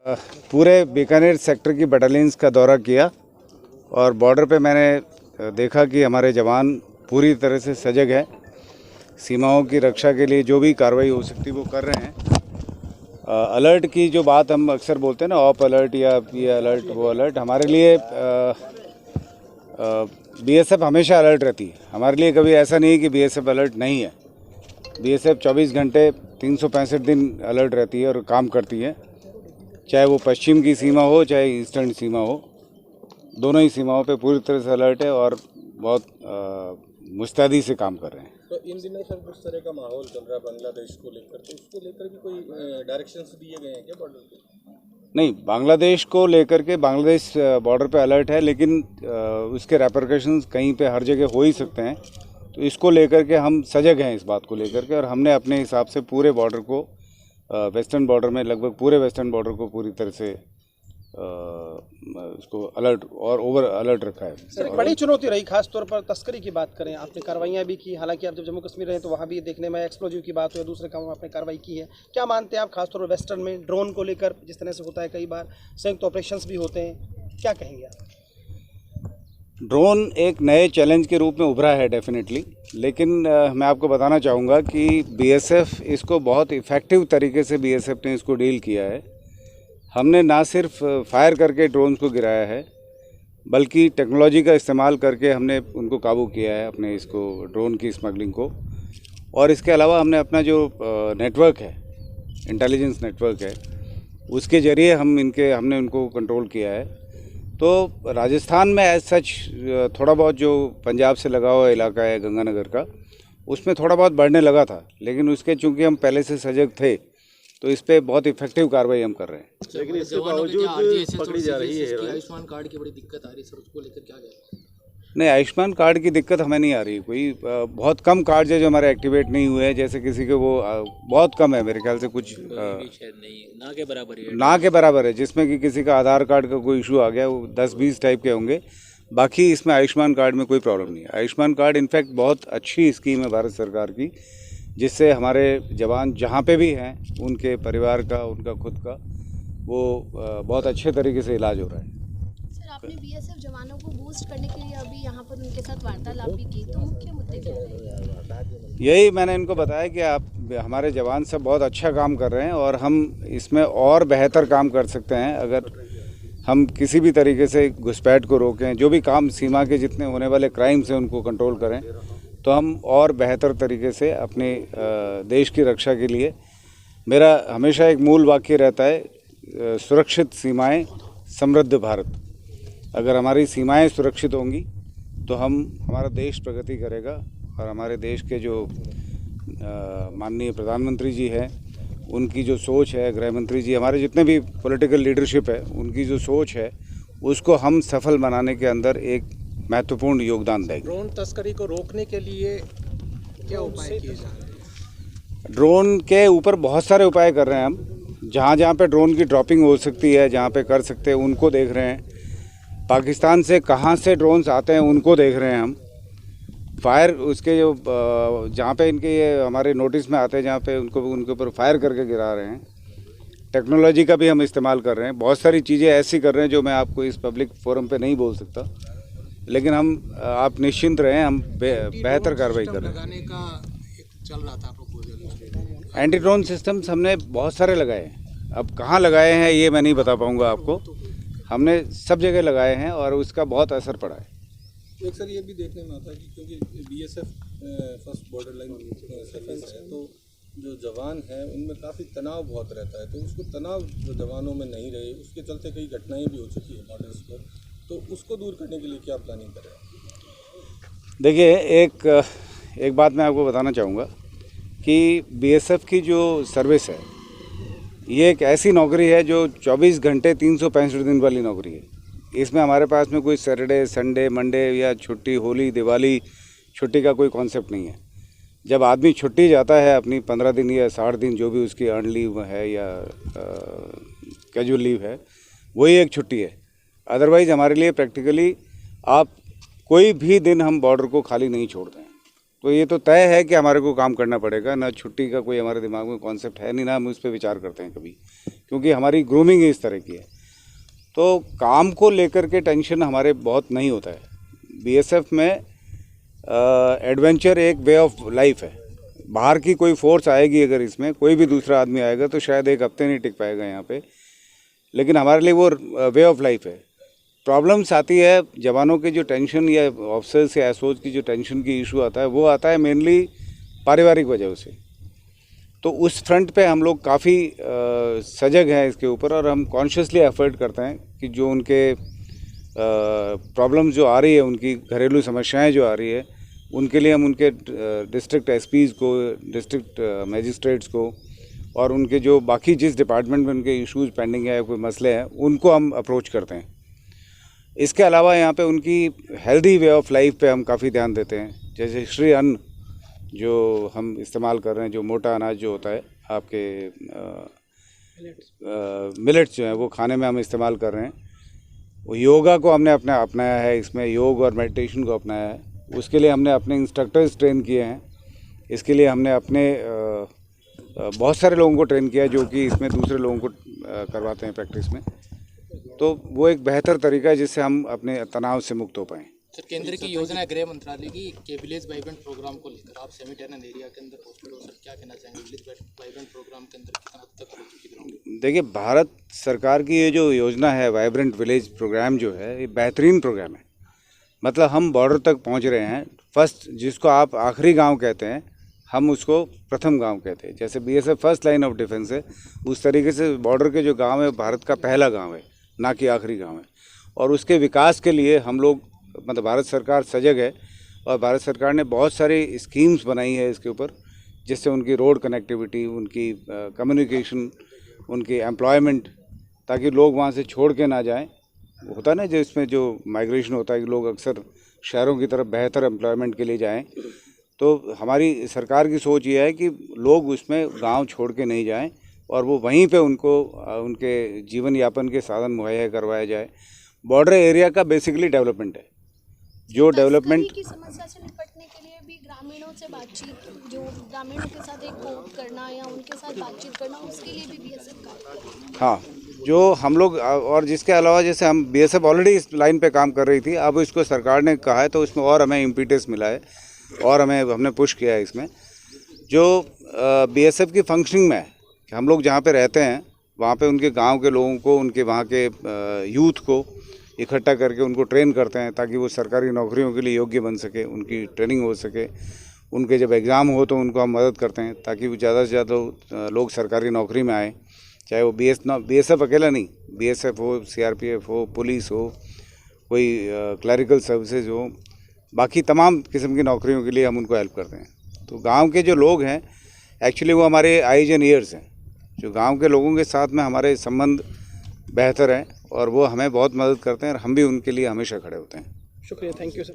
पूरे बीकानेर सेक्टर की बटालियंस का दौरा किया और बॉर्डर पे मैंने देखा कि हमारे जवान पूरी तरह से सजग हैं। सीमाओं की रक्षा के लिए जो भी कार्रवाई हो सकती है वो कर रहे हैं। अलर्ट की जो बात हम अक्सर बोलते हैं ना, ऑफ अलर्ट या ये अलर्ट वो अलर्ट, हमारे लिए बीएसएफ हमेशा अलर्ट रहती है। हमारे लिए कभी ऐसा नहीं है कि बीएसएफ अलर्ट नहीं है। बीएसएफ 24 घंटे 365 दिन अलर्ट रहती है और काम करती है, चाहे वो पश्चिम की सीमा हो चाहे ईस्टर्न सीमा हो। दोनों ही सीमाओं पे पूरी तरह से अलर्ट है और बहुत मुस्तैदी से काम कर रहे हैं। तो इन दिनों सर कुछ तरह का माहौल चल रहा है बांग्लादेश को लेकर, तो उसको लेकर भी कोई डायरेक्शंस दिए गए हैं क्या बॉर्डर पे? नहीं, बांग्लादेश को लेकर के बांग्लादेश बॉर्डर पे अलर्ट है, लेकिन उसके रेपरकशंस कहीं पे हर जगह हो ही सकते हैं। तो इसको लेकर के हम सजग हैं इस बात को लेकर के, और हमने अपने हिसाब से पूरे बॉर्डर को वेस्टर्न बॉर्डर में लगभग पूरे वेस्टर्न बॉर्डर को पूरी तरह से उसको अलर्ट और ओवर अलर्ट रखा है। सर, एक बड़ी चुनौती रही, खासतौर पर तस्करी की बात करें, आपने कार्रवाइयाँ भी की। हालांकि आप जब जम्मू कश्मीर रहे तो वहाँ भी देखने में एक्सप्लोजिव की बात हुई, दूसरे कामों में आपने कार्रवाई की है। क्या मानते हैं आप, खासतौर पर वेस्टर्न में ड्रोन को लेकर जिस तरह से होता है, कई बार संयुक्त ऑपरेशंस भी होते हैं, क्या कहेंगे आप? ड्रोन एक नए चैलेंज के रूप में उभरा है डेफिनेटली, लेकिन मैं आपको बताना चाहूँगा कि बीएसएफ इसको बहुत इफ़ेक्टिव तरीके से बीएसएफ ने इसको डील किया है। हमने ना सिर्फ फायर करके ड्रोन्स को गिराया है, बल्कि टेक्नोलॉजी का इस्तेमाल करके हमने उनको काबू किया है, अपने इसको ड्रोन की स्मगलिंग को। और इसके अलावा हमने अपना जो नेटवर्क है, इंटेलिजेंस नेटवर्क है, उसके ज़रिए हमने उनको कंट्रोल किया है। तो राजस्थान में एज सच थोड़ा बहुत जो पंजाब से लगा हुआ इलाका है गंगानगर का, उसमें थोड़ा बहुत बढ़ने लगा था, लेकिन उसके चूँकि हम पहले से सजग थे तो इस पर बहुत इफेक्टिव कार्रवाई हम कर रहे हैं। लेकिन इसके बावजूद पकड़ी जा रही है। आयुष्मान कार्ड की बड़ी दिक्कत आ रही है सर, उसको लेकर क्या कहें? नहीं, आयुष्मान कार्ड की दिक्कत हमें नहीं आ रही कोई। बहुत कम कार्ड है जो हमारे एक्टिवेट नहीं हुए हैं, जैसे किसी के वो बहुत कम है, मेरे ख्याल से कुछ ना के बराबर है, ना के बराबर है, जिसमें कि किसी का आधार कार्ड का कोई इशू आ गया, वो 10-20 टाइप के होंगे। बाकी इसमें आयुष्मान कार्ड में कोई प्रॉब्लम नहीं है। आयुष्मान कार्ड इनफैक्ट बहुत अच्छी स्कीम है भारत सरकार की, जिससे हमारे जवान जहाँ पे भी हैं उनके परिवार का, उनका खुद का, वो बहुत अच्छे तरीके से इलाज हो रहा है। सर, आपने बीएसएफ जवानों को बूस्ट करने के लिए अभी यहाँ पर उनके साथ वार्तालाप भी की, तो मुख्य मुद्दे क्या हैं? यही मैंने इनको बताया कि आप हमारे जवान सब बहुत अच्छा काम कर रहे हैं और हम इसमें और बेहतर काम कर सकते हैं अगर हम किसी भी तरीके से घुसपैठ को रोकें, जो भी काम सीमा के जितने होने वाले क्राइम्स हैं उनको कंट्रोल करें, तो हम और बेहतर तरीके से अपने देश की रक्षा के लिए, मेरा हमेशा एक मूल वाक्य रहता है, सुरक्षित सीमाएं समृद्ध भारत। अगर हमारी सीमाएं सुरक्षित होंगी तो हमारा देश प्रगति करेगा, और हमारे देश के जो माननीय प्रधानमंत्री जी हैं, उनकी जो सोच है, गृह मंत्री जी, हमारे जितने भी पॉलिटिकल लीडरशिप है, उनकी जो सोच है, उसको हम सफल बनाने के अंदर एक महत्वपूर्ण योगदान देंगे। ड्रोन तस्करी को रोकने के लिए क्या उपाय किए जा रहे हैं? ड्रोन के ऊपर बहुत सारे उपाय कर रहे हैं हम। जहाँ जहाँ पे ड्रोन की ड्रॉपिंग हो सकती है, जहाँ पे कर सकते हैं, उनको देख रहे हैं। पाकिस्तान से कहाँ से ड्रोन्स आते हैं उनको देख रहे हैं हम। फायर उसके जो जहाँ पे इनके ये हमारे नोटिस में आते हैं, जहाँ पे उनके ऊपर फायर करके गिरा रहे हैं। टेक्नोलॉजी का भी हम इस्तेमाल कर रहे हैं। बहुत सारी चीज़ें ऐसी कर रहे हैं जो मैं आपको इस पब्लिक फोरम पे नहीं बोल सकता, लेकिन आप निश्चिंत रहें, हम बेहतर कार्रवाई कर रहे हैं। चल रहा था प्रपोजल, एंटी ड्रोन सिस्टम्स हमने बहुत सारे लगाए हैं। अब कहाँ लगाए हैं ये मैं नहीं बता पाऊँगा आपको। हमने सब जगह लगाए हैं और उसका बहुत असर पड़ा है। एक सर ये भी देखने में आता है कि क्योंकि BSF first border line service है, तो जो जवान हैं उनमें काफ़ी तनाव बहुत रहता है, तो उसको तनाव जो जवानों में नहीं रहे, उसके चलते कई घटनाएं भी हो चुकी है बॉर्डर्स पर, तो उसको दूर करने के लिए क्या प्लानिंग करें? देखिए, एक बात मैं आपको बताना चाहूँगा कि बीएसएफ की जो सर्विस है, ये एक ऐसी नौकरी है जो 24 घंटे 365 दिन वाली नौकरी है। इसमें हमारे पास में कोई सैटरडे, संडे, मंडे या छुट्टी, होली, दिवाली छुट्टी का कोई कॉन्सेप्ट नहीं है। जब आदमी छुट्टी जाता है अपनी 15 दिन या 60 दिन, जो भी उसकी अर्न लीव है या कैजुअल लीव है, वही एक छुट्टी है। अदरवाइज़ हमारे लिए प्रैक्टिकली आप कोई भी दिन हम बॉर्डर को खाली नहीं छोड़ते हैं। तो ये तो तय है कि हमारे को काम करना पड़ेगा, ना छुट्टी का कोई हमारे दिमाग में कॉन्सेप्ट है नहीं, ना हम उस पर विचार करते हैं कभी, क्योंकि हमारी ग्रूमिंग इस तरह की है। तो काम को लेकर के टेंशन हमारे बहुत नहीं होता है। बीएसएफ में एडवेंचर एक वे ऑफ लाइफ है। बाहर की कोई फोर्स आएगी, अगर इसमें कोई भी दूसरा आदमी आएगा तो शायद एक हफ्ते नहीं टिक पाएगा यहाँ पे, लेकिन हमारे लिए वो वे ऑफ लाइफ है। प्रॉब्लम्स आती है जवानों के जो टेंशन या ऑफिसर्स या एसओज की जो टेंशन की इशू आता है, वो आता है मेनली पारिवारिक वजह से। तो उस फ्रंट पे हम लोग काफ़ी सजग हैं इसके ऊपर, और हम कॉन्शियसली एफर्ट करते हैं कि जो उनके प्रॉब्लम्स जो आ रही है, उनकी घरेलू समस्याएं जो आ रही है, उनके लिए हम उनके डिस्ट्रिक्ट एसपीज़ को, डिस्ट्रिक्ट मजिस्ट्रेट्स को, और उनके जो बाकी जिस डिपार्टमेंट में उनके इश्यूज़ पेंडिंग है, कोई मसले हैं, उनको हम अप्रोच करते हैं। इसके अलावा यहाँ पे उनकी हेल्दी वे ऑफ लाइफ पे हम काफ़ी ध्यान देते हैं। जैसे श्री अन्न जो हम इस्तेमाल कर रहे हैं, जो मोटा अनाज जो होता है आपके मिलेट्स जो हैं, वो खाने में हम इस्तेमाल कर रहे हैं। वो योगा को हमने अपनाया है, इसमें योग और मेडिटेशन को अपनाया है। उसके लिए हमने अपने इंस्ट्रक्टर्स ट्रेन किए हैं। इसके लिए हमने अपने बहुत सारे लोगों को ट्रेन किया जो कि इसमें दूसरे लोगों को करवाते हैं प्रैक्टिस में। तो वो एक बेहतर तरीका है जिससे हम अपने तनाव से मुक्त हो पाएँ। सर, केंद्र की योजना है गृह मंत्रालय की के विलेज वाइब्रेंट प्रोग्राम को लेकर, आप सेमी टर्नल एरिया के अंदर पोस्टेड हो, सर क्या कहना चाहेंगे? विलेज वाइब्रेंट प्रोग्राम के अंदर कितना हद तक हो चुकी ग्राउंड? देखिए, भारत सरकार की ये जो योजना है वाइब्रेंट विलेज प्रोग्राम जो है, ये बेहतरीन प्रोग्राम है। मतलब हम बॉर्डर तक पहुंच रहे हैं। फर्स्ट, जिसको आप आखिरी गांव कहते हैं, हम उसको प्रथम गांव कहते हैं। जैसे BSF first line of defence है, उस तरीके से बॉर्डर के जो गांव है भारत का पहला गांव है, ना कि आखिरी गांव है। और उसके विकास के लिए हम लोग, मतलब भारत सरकार सजग है, और भारत सरकार ने बहुत सारी स्कीम्स बनाई है इसके ऊपर, जिससे उनकी रोड कनेक्टिविटी, उनकी कम्युनिकेशन, उनकी एम्प्लॉयमेंट, ताकि लोग वहाँ से छोड़ के ना जाएं। होता है ना, जो इसमें जो माइग्रेशन होता है कि लोग अक्सर शहरों की तरफ बेहतर एम्प्लॉयमेंट के लिए जाएं। तो हमारी सरकार की सोच ये है कि लोग उसमें गांव छोड़ के नहीं जाएं, और वो वहीं पे उनको उनके जीवन यापन के साधन मुहैया करवाया जाए। बॉर्डर एरिया का बेसिकली डेवलपमेंट है, जो डेवलपमेंट की समस्या से निपटने के लिए भी ग्रामीणों से बातचीत, जो ग्रामीणों के साथ एक कोर्ट करना या उनके साथ बातचीत करना, उसके लिए भी बीएसएफ का। हाँ, जो हम लोग, और जिसके अलावा जैसे हम बीएसएफ ऑलरेडी इस लाइन पे काम कर रही थी, अब इसको सरकार ने कहा है तो इसमें और हमें इम्पीटस मिला है, और हमने पुश किया है इसमें। जो बीएसएफ की फंक्शनिंग में है कि हम लोग जहाँ पे रहते हैं वहाँ पे उनके गांव के लोगों को, उनके वहाँ के यूथ को इकट्ठा करके उनको ट्रेन करते हैं, ताकि वो सरकारी नौकरियों के लिए योग्य बन सके, उनकी ट्रेनिंग हो सके। उनके जब एग्ज़ाम हो तो उनको हम मदद करते हैं, ताकि वो ज़्यादा से ज़्यादा लोग सरकारी नौकरी में आएँ। चाहे वो बीएसएफ अकेला नहीं, बीएसएफ हो, सीआरपीएफ हो, पुलिस हो, कोई क्लरिकल सर्विसेज हो, बाकी तमाम किस्म की नौकरियों के लिए हम उनको हेल्प करते हैं। तो गांव के जो लोग हैं, एक्चुअली वो हमारे आइज एंड ईयर्स हैं। जो गांव के लोगों के साथ में हमारे संबंध बेहतर हैं, और वो हमें बहुत मदद करते हैं, और हम भी उनके लिए हमेशा खड़े होते हैं। शुक्रिया, थैंक यू सर।